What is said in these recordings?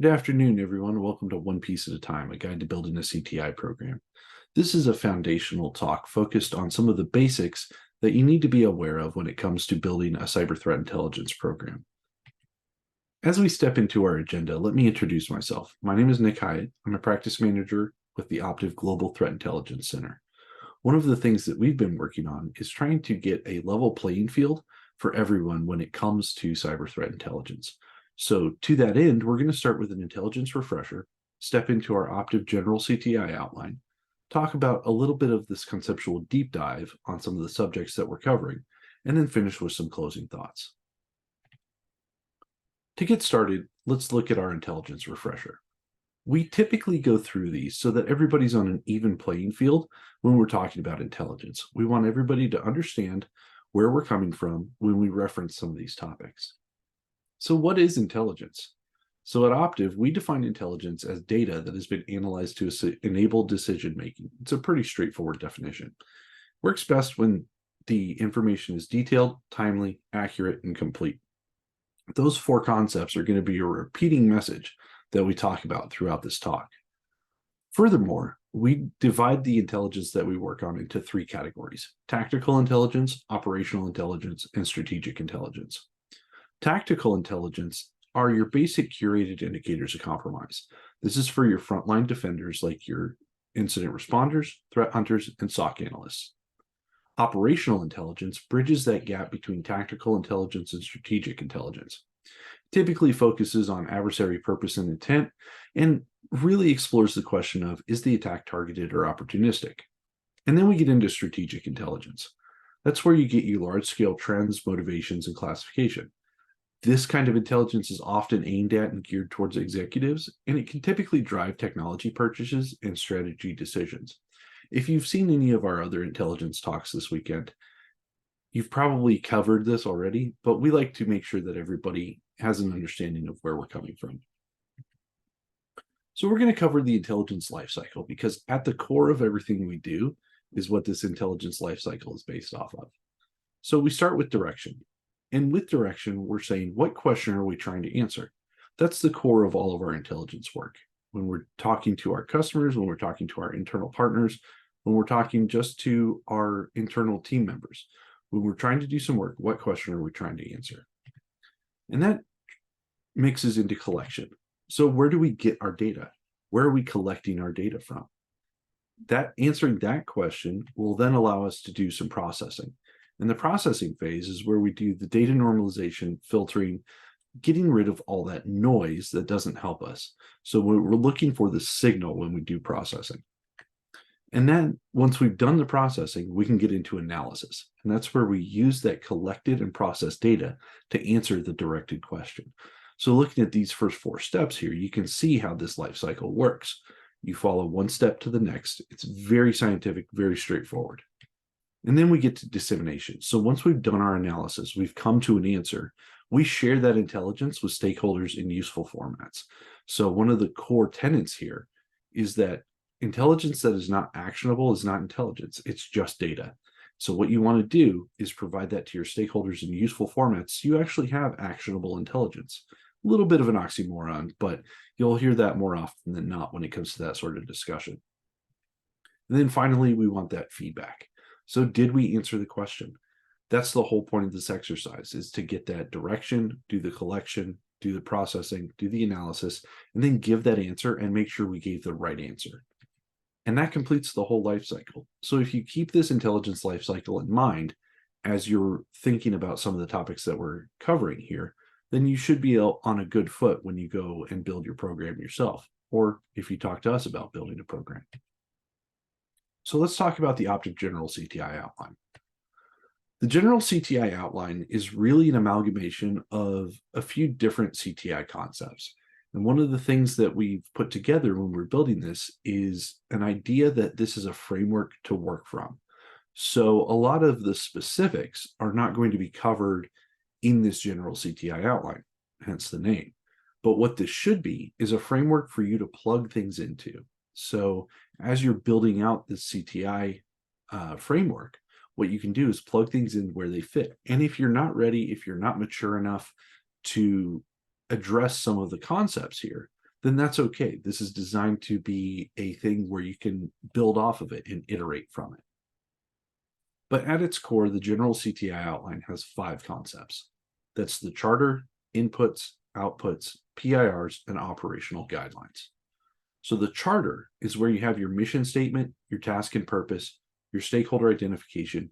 Good afternoon, everyone. Welcome to One Piece at a Time, a guide to building a CTI program. This is a foundational talk focused on some of the basics that you need to be aware of when it comes to building a cyber threat intelligence program. As we step into our agenda, let me introduce myself. My name is Nick Hyatt. I'm a practice manager with the Optiv Global Threat Intelligence Center. One of the things that we've been working on is trying to get a level playing field for everyone when it comes to cyber threat intelligence. So to that end, we're going to start with an intelligence refresher, step into our Optiv General CTI Outline, talk about a little bit of this conceptual deep dive on some of the subjects that we're covering, and then finish with some closing thoughts. To get started, let's look at our intelligence refresher. We typically go through these so that everybody's on an even playing field when we're talking about intelligence. We want everybody to understand where we're coming from when we reference some of these topics. So what is intelligence? So at Optiv, we define intelligence as data that has been analyzed to enable decision-making. It's a pretty straightforward definition. Works best when the information is detailed, timely, accurate, and complete. Those four concepts are going to be a repeating message that we talk about throughout this talk. Furthermore, we divide the intelligence that we work on into three categories: tactical intelligence, operational intelligence, and strategic intelligence. Tactical intelligence are your basic curated indicators of compromise. This is for your frontline defenders like your incident responders, threat hunters, and SOC analysts. Operational intelligence bridges that gap between tactical intelligence and strategic intelligence. Typically focuses on adversary purpose and intent, and really explores the question of, is the attack targeted or opportunistic? And then we get into strategic intelligence. That's where you get your large-scale trends, motivations, and classification. This kind of intelligence is often aimed at and geared towards executives, and it can typically drive technology purchases and strategy decisions. If you've seen any of our other intelligence talks this weekend, you've probably covered this already, but we like to make sure that everybody has an understanding of where we're coming from. So we're going to cover the intelligence lifecycle because at the core of everything we do is what this intelligence lifecycle is based off of. So we start with direction. And with direction, we're saying, what question are we trying to answer? That's the core of all of our intelligence work. When we're talking to our customers, when we're talking to our internal partners, when we're talking just to our internal team members, when we're trying to do some work, what question are we trying to answer? And that mixes into collection. So where do we get our data? Where are we collecting our data from? That answering that question will then allow us to do some processing. And the processing phase is where we do the data normalization, filtering, getting rid of all that noise that doesn't help us. So we're looking for the signal when we do processing. And then once we've done the processing, we can get into analysis. And that's where we use that collected and processed data to answer the directed question. So looking at these first four steps here, you can see how this life cycle works. You follow one step to the next. It's very scientific, very straightforward. And then we get to dissemination. So once we've done our analysis, we've come to an answer, we share that intelligence with stakeholders in useful formats. So one of the core tenets here is that intelligence that is not actionable is not intelligence. It's just data. So what you want to do is provide that to your stakeholders in useful formats so you actually have actionable intelligence. A little bit of an oxymoron, but you'll hear that more often than not when it comes to that sort of discussion. And then finally, we want that feedback. So did we answer the question? That's the whole point of this exercise, is to get that direction, do the collection, do the processing, do the analysis, and then give that answer and make sure we gave the right answer. And that completes the whole life cycle. So if you keep this intelligence life cycle in mind as you're thinking about some of the topics that we're covering here, then you should be on a good foot when you go and build your program yourself, or if you talk to us about building a program. So let's talk about the Optiv General CTI Outline. The General CTI Outline is really an amalgamation of a few different CTI concepts. And one of the things that we've put together when we're building this is an idea that this is a framework to work from. So a lot of the specifics are not going to be covered in this General CTI Outline, hence the name. But what this should be is a framework for you to plug things into. So as you're building out the CTI framework, what you can do is plug things in where they fit. And if you're not ready, if you're not mature enough to address some of the concepts here, then that's okay. This is designed to be a thing where you can build off of it and iterate from it. But at its core, the General CTI Outline has 5 concepts. That's the charter, inputs, outputs, PIRs, and operational guidelines. So the charter is where you have your mission statement, your task and purpose, your stakeholder identification,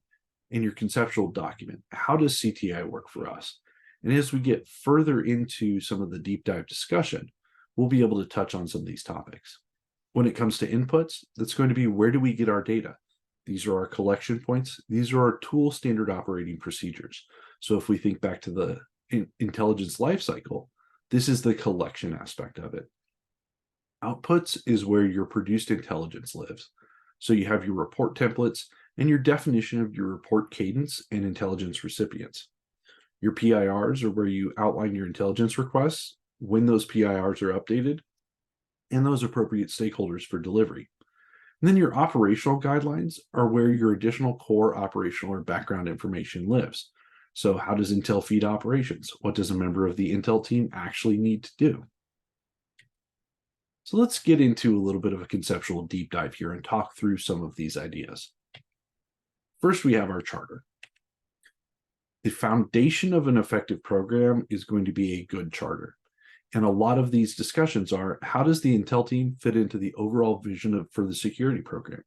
and your conceptual document. How does CTI work for us? And as we get further into some of the deep dive discussion, we'll be able to touch on some of these topics. When it comes to inputs, that's going to be, where do we get our data? These are our collection points. These are our tool standard operating procedures. So if we think back to the intelligence lifecycle, this is the collection aspect of it. Outputs is where your produced intelligence lives. So you have your report templates and your definition of your report cadence and intelligence recipients. Your PIRs are where you outline your intelligence requests, when those PIRs are updated, and those appropriate stakeholders for delivery. And then your operational guidelines are where your additional core operational or background information lives. So how does Intel feed operations? What does a member of the Intel team actually need to do? So let's get into a little bit of a conceptual deep dive here and talk through some of these ideas. First, we have our charter. The foundation of an effective program is going to be a good charter. And a lot of these discussions are, how does the Intel team fit into the overall vision for the security program?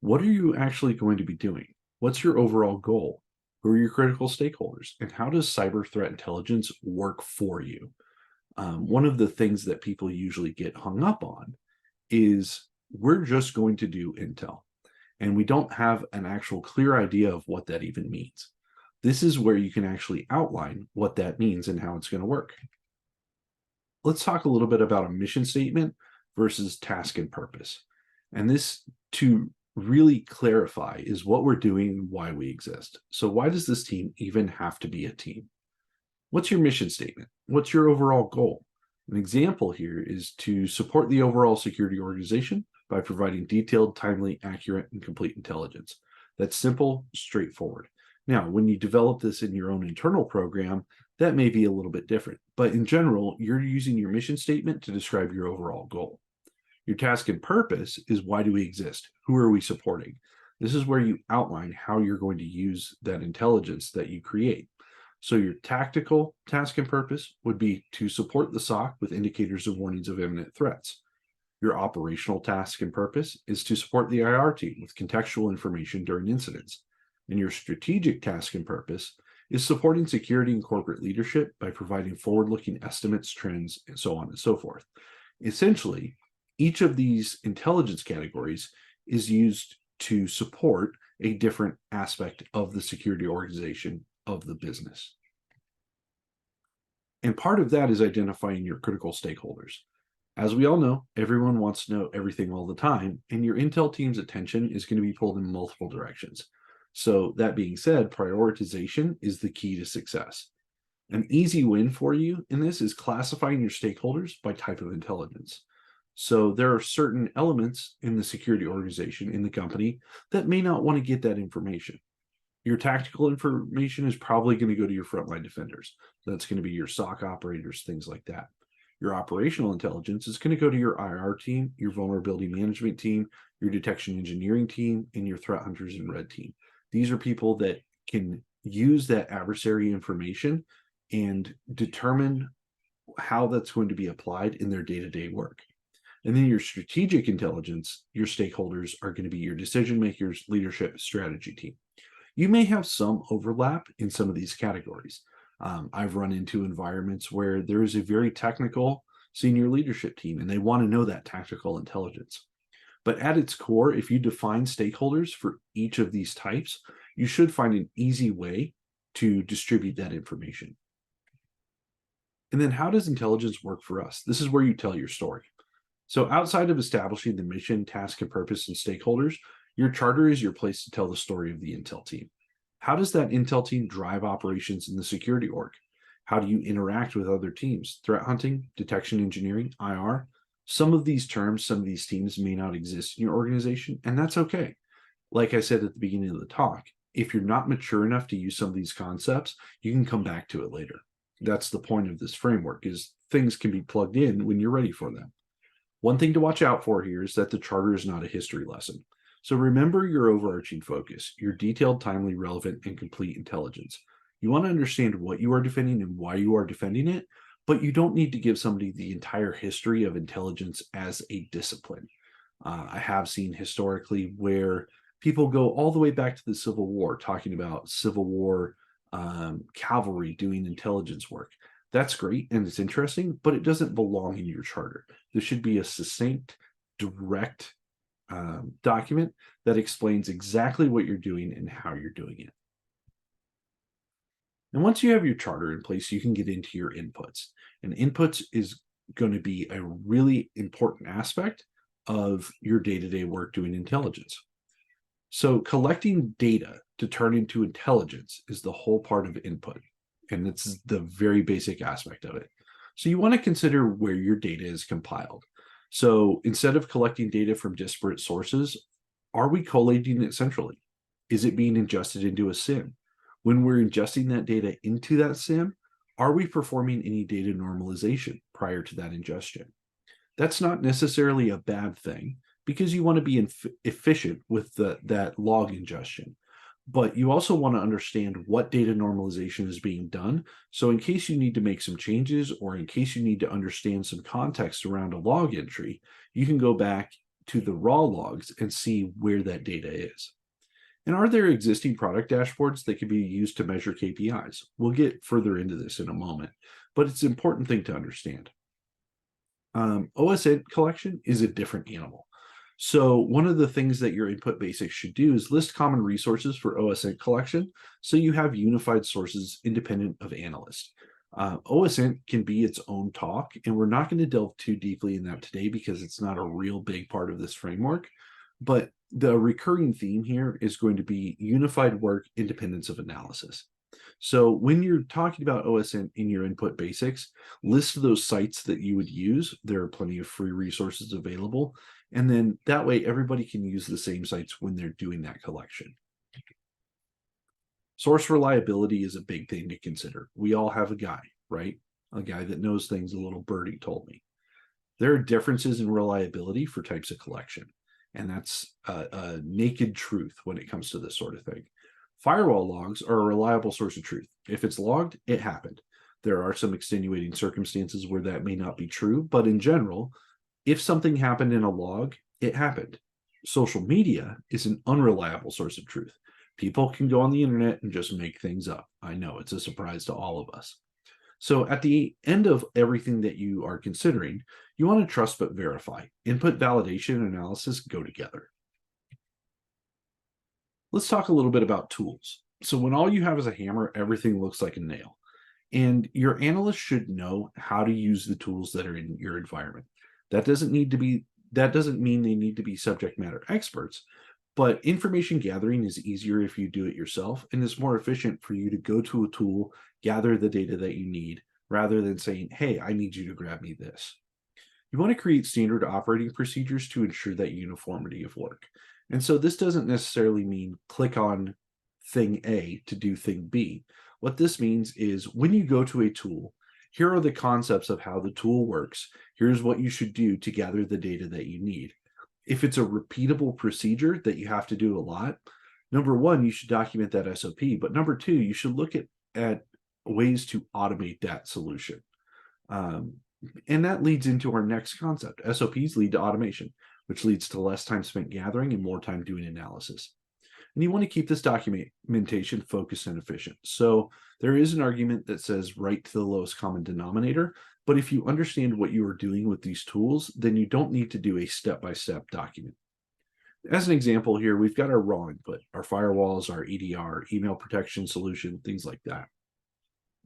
What are you actually going to be doing? What's your overall goal? Who are your critical stakeholders? And how does cyber threat intelligence work for you? One of the things that people usually get hung up on is, we're just going to do Intel. And we don't have an actual clear idea of what that even means. This is where you can actually outline what that means and how it's going to work. Let's talk a little bit about a mission statement versus task and purpose. And this, to really clarify, is what we're doing and why we exist. So why does this team even have to be a team? What's your mission statement? What's your overall goal? An example here is to support the overall security organization by providing detailed, timely, accurate, and complete intelligence. That's simple, straightforward. Now, when you develop this in your own internal program, that may be a little bit different. But in general, you're using your mission statement to describe your overall goal. Your task and purpose is, why do we exist? Who are we supporting? This is where you outline how you're going to use that intelligence that you create. So your tactical task and purpose would be to support the SOC with indicators and warnings of imminent threats. Your operational task and purpose is to support the IR team with contextual information during incidents. And your strategic task and purpose is supporting security and corporate leadership by providing forward-looking estimates, trends, and so on and so forth. Essentially, each of these intelligence categories is used to support a different aspect of the security organization of the business. And part of that is identifying your critical stakeholders. As we all know, everyone wants to know everything all the time, and your Intel team's attention is going to be pulled in multiple directions. So that being said, prioritization is the key to success. An easy win for you in this is classifying your stakeholders by type of intelligence. So there are certain elements in the security organization, in the company, that may not want to get that information. Your tactical information is probably going to go to your frontline defenders. That's going to be your SOC operators, things like that. Your operational intelligence is going to go to your IR team, your vulnerability management team, your detection engineering team, and your threat hunters and red team. These are people that can use that adversary information and determine how that's going to be applied in their day-to-day work. And then your strategic intelligence, your stakeholders are going to be your decision makers, leadership, strategy team. You may have some overlap in some of these categories. I've run into environments where there is a very technical senior leadership team, and they want to know that tactical intelligence. But at its core, if you define stakeholders for each of these types, you should find an easy way to distribute that information. And then how does intelligence work for us? This is where you tell your story. So outside of establishing the mission, task, and purpose and stakeholders, your charter is your place to tell the story of the Intel team. How does that Intel team drive operations in the security org? How do you interact with other teams? Threat hunting, detection engineering, IR. Some of these terms, some of these teams may not exist in your organization, and that's okay. Like I said at the beginning of the talk, if you're not mature enough to use some of these concepts, you can come back to it later. That's the point of this framework, is things can be plugged in when you're ready for them. One thing to watch out for here is that the charter is not a history lesson. So remember your overarching focus, your detailed, timely, relevant, and complete intelligence. You want to understand what you are defending and why you are defending it, but you don't need to give somebody the entire history of intelligence as a discipline. I have seen historically where people go all the way back to the Civil War, talking about Civil War cavalry doing intelligence work. That's great and it's interesting, but it doesn't belong in your charter. There should be a succinct, direct document that explains exactly what you're doing and how you're doing it. And once you have your charter in place, you can get into your inputs. And inputs is going to be a really important aspect of your day-to-day work doing intelligence. So collecting data to turn into intelligence is the whole part of input. And it's the very basic aspect of it. So you want to consider where your data is compiled. So instead of collecting data from disparate sources, are we collating it centrally? Is it being ingested into a SIM? When we're ingesting that data into that SIM, are we performing any data normalization prior to that ingestion? That's not necessarily a bad thing because you want to be efficient with that log ingestion. But you also want to understand what data normalization is being done. So in case you need to make some changes or in case you need to understand some context around a log entry, you can go back to the raw logs and see where that data is. And are there existing product dashboards that can be used to measure KPIs? We'll get further into this in a moment, but it's an important thing to understand. OSINT collection is a different animal. So one of the things that your input basics should do is list common resources for OSINT collection so you have unified sources independent of analysts. OSINT can be its own talk, and we're not going to delve too deeply in that today because it's not a real big part of this framework. But the recurring theme here is going to be unified work, independence of analysis. So when you're talking about OSINT in your input basics, list those sites that you would use. There are plenty of free resources available. And then that way everybody can use the same sites when they're doing that collection. Source reliability is a big thing to consider. We all have a guy, right? A guy that knows things, a little birdie told me. There are differences in reliability for types of collection. And that's a naked truth when it comes to this sort of thing. Firewall logs are a reliable source of truth. If it's logged, it happened. There are some extenuating circumstances where that may not be true, but in general, if something happened in a log, it happened. Social media is an unreliable source of truth. People can go on the internet and just make things up. I know it's a surprise to all of us. So at the end of everything that you are considering, you want to trust but verify. Input, validation, and analysis go together. Let's talk a little bit about tools. So when all you have is a hammer, everything looks like a nail. And your analyst should know how to use the tools that are in your environment. That doesn't mean they need to be subject matter experts, but information gathering is easier if you do it yourself, and it's more efficient for you to go to a tool, gather the data that you need, rather than saying, hey, I need you to grab me this. You want to create standard operating procedures to ensure that uniformity of work. And so this doesn't necessarily mean click on thing A to do thing B. What this means is when you go to a tool, here are the concepts of how the tool works. Here's what you should do to gather the data that you need. If it's a repeatable procedure that you have to do a lot, number one, you should document that SOP. But number two, you should look at ways to automate that solution. And that leads into our next concept. SOPs lead to automation, which leads to less time spent gathering and more time doing analysis. And you want to keep this documentation focused and efficient. So there is an argument that says write to the lowest common denominator, but if you understand what you are doing with these tools, then you don't need to do a step-by-step document. As an example here, we've got our raw input, our firewalls, our EDR, email protection solution, things like that.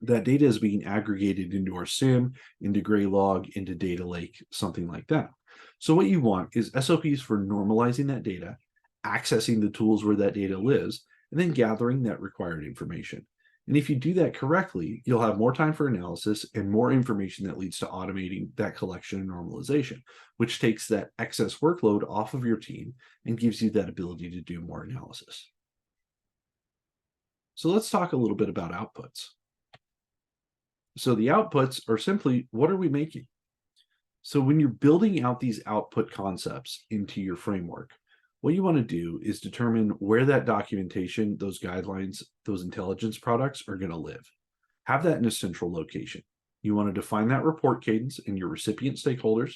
That data is being aggregated into our SIM, into Graylog, into Data Lake, something like that. So what you want is SOPs for normalizing that data, accessing the tools where that data lives, and then gathering that required information. And if you do that correctly, you'll have more time for analysis and more information that leads to automating that collection and normalization, which takes that excess workload off of your team and gives you that ability to do more analysis. So let's talk a little bit about outputs. So the outputs are simply, what are we making? So when you're building out these output concepts into your framework, what you want to do is determine where that documentation, those guidelines, those intelligence products are going to live. Have that in a central location. You want to define that report cadence in your recipient stakeholders,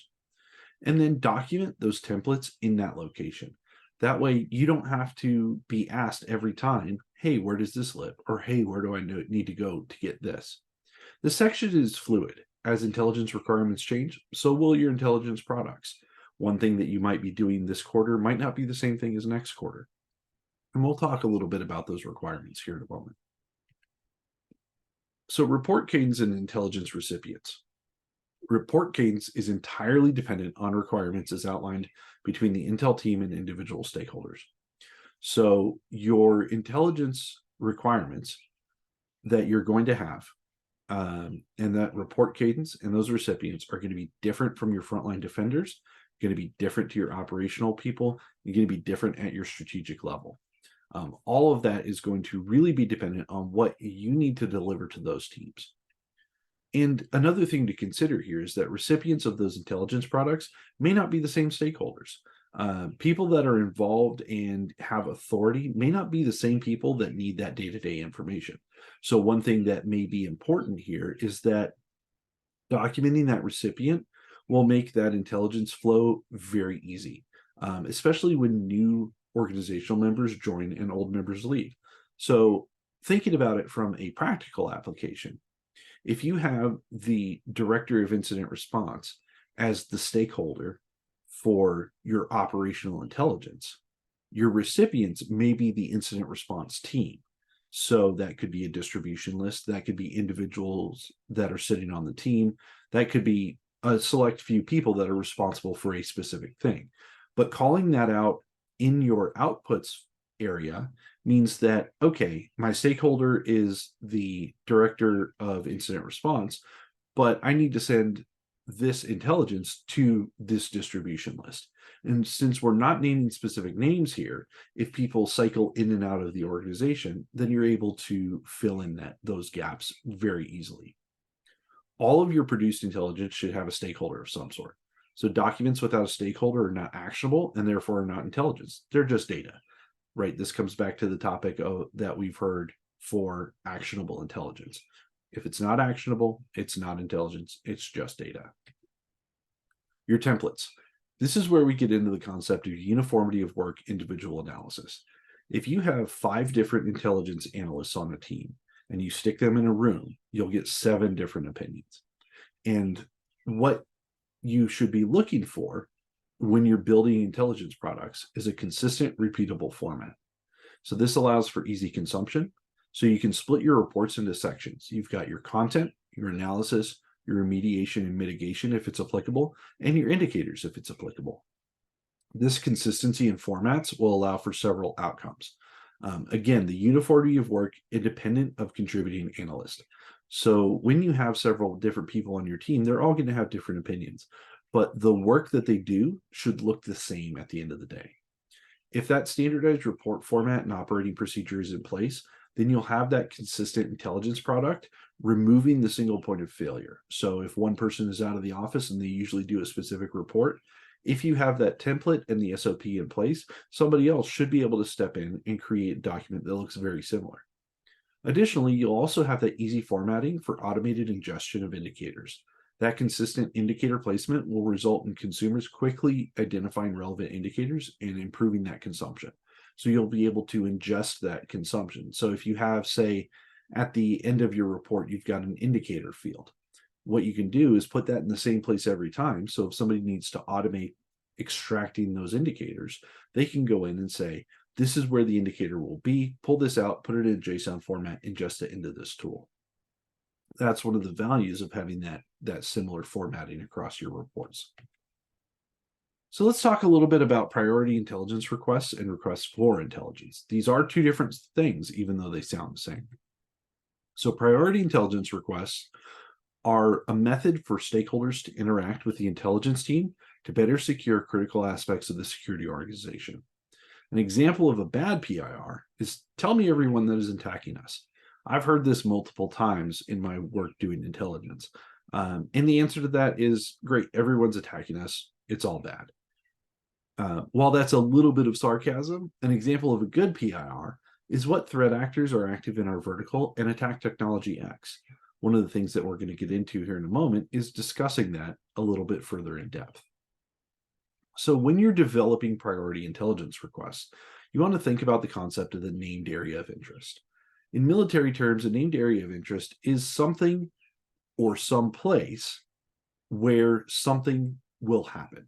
and then document those templates in that location. That way you don't have to be asked every time, hey, where does this live? Or hey, where do I need to go to get this? This section is fluid. As intelligence requirements change, so will your intelligence products. One thing that you might be doing this quarter might not be the same thing as next quarter. And we'll talk a little bit about those requirements here in a moment. So report cadence and intelligence recipients. Report cadence is entirely dependent on requirements as outlined between the Intel team and individual stakeholders. So your intelligence requirements that you're going to have and that report cadence and those recipients are going to be different from your frontline defenders, going to be different to your operational people, and going to be different at your strategic level. All of that is going to really be dependent on what you need to deliver to those teams. And another thing to consider here is that recipients of those intelligence products may not be the same stakeholders. People that are involved and have authority may not be the same people that need that day-to-day information. So one thing that may be important here is that documenting that recipient will make that intelligence flow very easy, especially when new organizational members join and old members leave. So thinking about it from a practical application, if you have the director of incident response as the stakeholder for your operational intelligence, your recipients may be the incident response team. So that could be a distribution list, that could be individuals that are sitting on the team, that could be a select few people that are responsible for a specific thing. But calling that out in your outputs area means that, okay, my stakeholder is the director of incident response, but I need to send this intelligence to this distribution list. And since we're not naming specific names here, if people cycle in and out of the organization, then you're able to fill in those gaps very easily. All of your produced intelligence should have a stakeholder of some sort. So documents without a stakeholder are not actionable and therefore are not intelligence. They're just data, right? This comes back to the topic that we've heard for actionable intelligence. If it's not actionable, it's not intelligence, it's just data. Your templates. This is where we get into the concept of uniformity of work individual analysis. If you have 5 different intelligence analysts on a team and you stick them in a room, you'll get 7 different opinions. And what you should be looking for when you're building intelligence products is a consistent, repeatable format. So this allows for easy consumption. So you can split your reports into sections. You've got your content, your analysis, your remediation and mitigation if it's applicable, and your indicators if it's applicable. This consistency in formats will allow for several outcomes. Again, the uniformity of work independent of contributing analyst. So when you have several different people on your team, they're all going to have different opinions, but the work that they do should look the same at the end of the day. If that standardized report format and operating procedure is in place, then you'll have that consistent intelligence product, removing the single point of failure. So if one person is out of the office and they usually do a specific report, if you have that template and the SOP in place, somebody else should be able to step in and create a document that looks very similar. Additionally, you'll also have that easy formatting for automated ingestion of indicators. That consistent indicator placement will result in consumers quickly identifying relevant indicators and improving that consumption. So you'll be able to ingest that consumption. So if you have, say, at the end of your report, you've got an indicator field. What you can do is put that in the same place every time. So if somebody needs to automate extracting those indicators, they can go in and say, this is where the indicator will be, pull this out, put it in JSON format, ingest it into this tool. That's one of the values of having that similar formatting across your reports. So let's talk a little bit about priority intelligence requests and requests for intelligence. These are 2 different things, even though they sound the same. So priority intelligence requests are a method for stakeholders to interact with the intelligence team to better secure critical aspects of the security organization. An example of a bad PIR is tell me everyone that is attacking us. I've heard this multiple times in my work doing intelligence. And the answer to that is great. Everyone's attacking us. It's all bad. While that's a little bit of sarcasm, an example of a good PIR is what threat actors are active in our vertical and attack technology X. One of the things that we're going to get into here in a moment is discussing that a little bit further in depth. So when you're developing priority intelligence requests, you want to think about the concept of the named area of interest. In military terms, a named area of interest is something or some place where something will happen.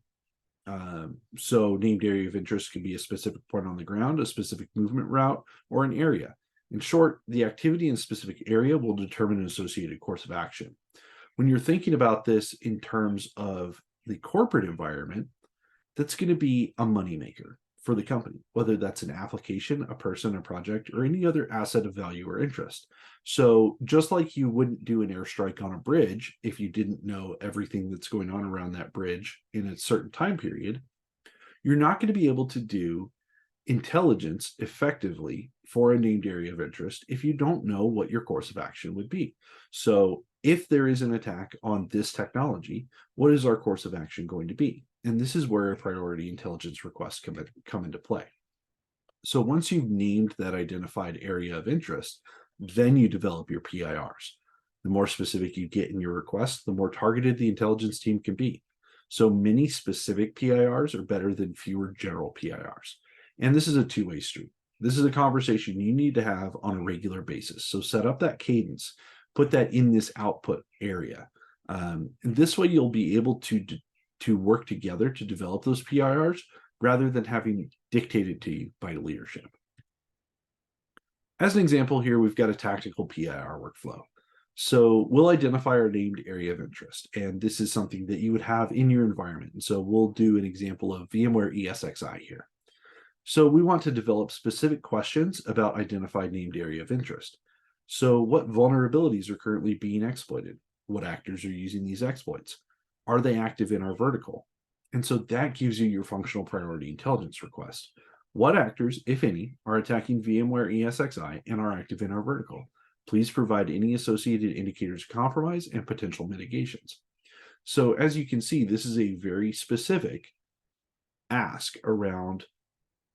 So named area of interest can be a specific point on the ground, a specific movement route, or an area. In short, the activity in a specific area will determine an associated course of action. When you're thinking about this in terms of the corporate environment, that's going to be a moneymaker for the company, whether that's an application, a person, a project, or any other asset of value or interest. So just like you wouldn't do an airstrike on a bridge if you didn't know everything that's going on around that bridge in a certain time period, you're not going to be able to do intelligence effectively for a named area of interest if you don't know what your course of action would be. So if there is an attack on this technology, what is our course of action going to be? And this is where priority intelligence requests come into play. So once you've named that identified area of interest, then you develop your PIRs. The more specific you get in your request, the more targeted the intelligence team can be. So many specific PIRs are better than fewer general PIRs. And this is a two-way street. This is a conversation you need to have on a regular basis. So set up that cadence, put that in this output area. And this way you'll be able to work together to develop those PIRs rather than having dictated to you by leadership. As an example here, we've got a tactical PIR workflow. So we'll identify our named area of interest, and this is something that you would have in your environment. And so we'll do an example of VMware ESXi here. So we want to develop specific questions about identified named area of interest. So what vulnerabilities are currently being exploited? What actors are using these exploits? Are they active in our vertical? And so that gives you your functional priority intelligence request. What actors, if any, are attacking VMware ESXi and are active in our vertical? Please provide any associated indicators of compromise and potential mitigations. So as you can see, this is a very specific ask around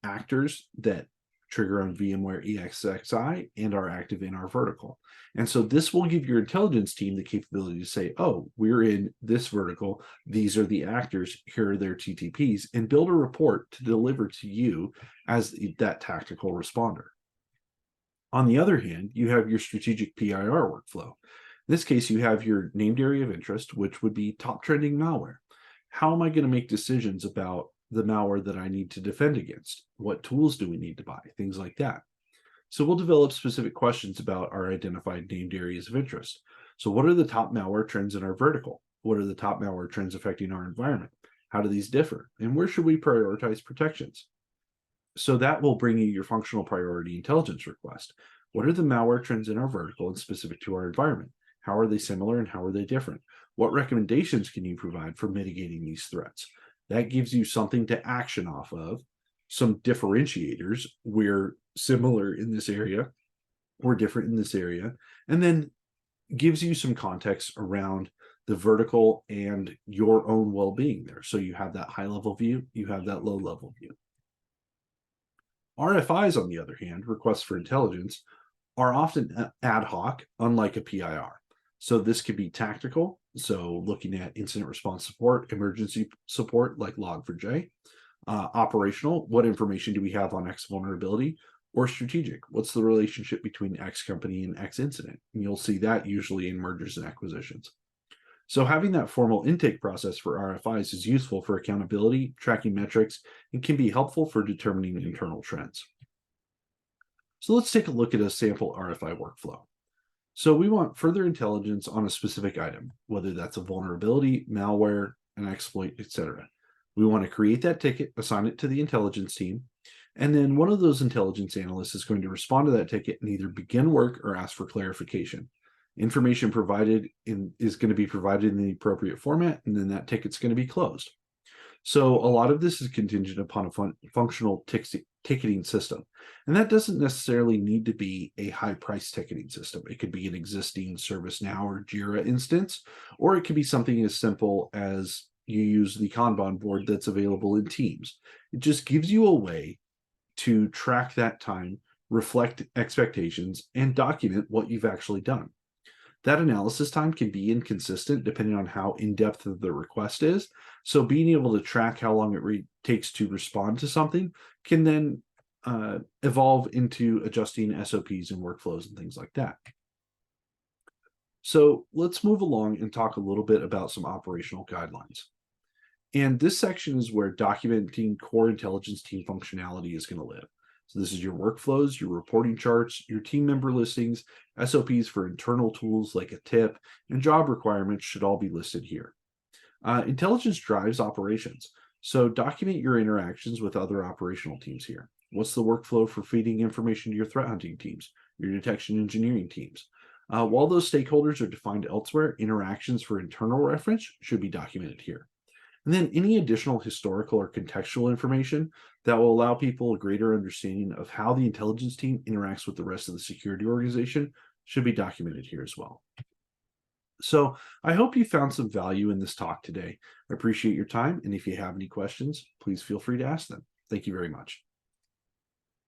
actors that trigger on VMware ESXi and are active in our vertical. And so this will give your intelligence team the capability to say, oh, we're in this vertical. These are the actors. Here are their TTPs, and build a report to deliver to you as that tactical responder. On the other hand, you have your strategic PIR workflow. In this case, you have your named area of interest, which would be top trending malware. How am I going to make decisions about the malware that I need to defend against? What tools do we need to buy? Things like that. So we'll develop specific questions about our identified named areas of interest. So what are the top malware trends in our vertical? What are the top malware trends affecting our environment? How do these differ? And where should we prioritize protections? So that will bring you your functional priority intelligence request. What are the malware trends in our vertical and specific to our environment? How are they similar and how are they different? What recommendations can you provide for mitigating these threats? That gives you something to action off of, some differentiators. We're similar in this area, we're different in this area, and then gives you some context around the vertical and your own well-being there. So you have that high-level view, you have that low-level view. RFIs, on the other hand, requests for intelligence, are often ad hoc, unlike a PIR. So this could be tactical, so looking at incident response support, emergency support like Log4j, operational, what information do we have on X vulnerability, or strategic, what's the relationship between X company and X incident? And you'll see that usually in mergers and acquisitions. So having that formal intake process for RFIs is useful for accountability, tracking metrics, and can be helpful for determining internal trends. So let's take a look at a sample RFI workflow. So we want further intelligence on a specific item, whether that's a vulnerability, malware, an exploit, etc. We want to create that ticket, assign it to the intelligence team, and then one of those intelligence analysts is going to respond to that ticket and either begin work or ask for clarification. Information provided is going to be provided in the appropriate format, and then that ticket's going to be closed. So a lot of this is contingent upon a functional ticketing system. And that doesn't necessarily need to be a high price ticketing system. It could be an existing ServiceNow or Jira instance, or it could be something as simple as you use the Kanban board that's available in Teams. It just gives you a way to track that time, reflect expectations, and document what you've actually done. That analysis time can be inconsistent depending on how in-depth the request is. So being able to track how long it takes to respond to something can then evolve into adjusting SOPs and workflows and things like that. So let's move along and talk a little bit about some operational guidelines. And this section is where documenting core intelligence team functionality is going to live. So this is your workflows, your reporting charts, your team member listings, SOPs for internal tools like a tip, and job requirements should all be listed here. Intelligence drives operations. So document your interactions with other operational teams here. What's the workflow for feeding information to your threat hunting teams, your detection engineering teams? While those stakeholders are defined elsewhere, interactions for internal reference should be documented here. And then any additional historical or contextual information that will allow people a greater understanding of how the intelligence team interacts with the rest of the security organization should be documented here as well. So I hope you found some value in this talk today. I appreciate your time, and if you have any questions, please feel free to ask them. Thank you very much.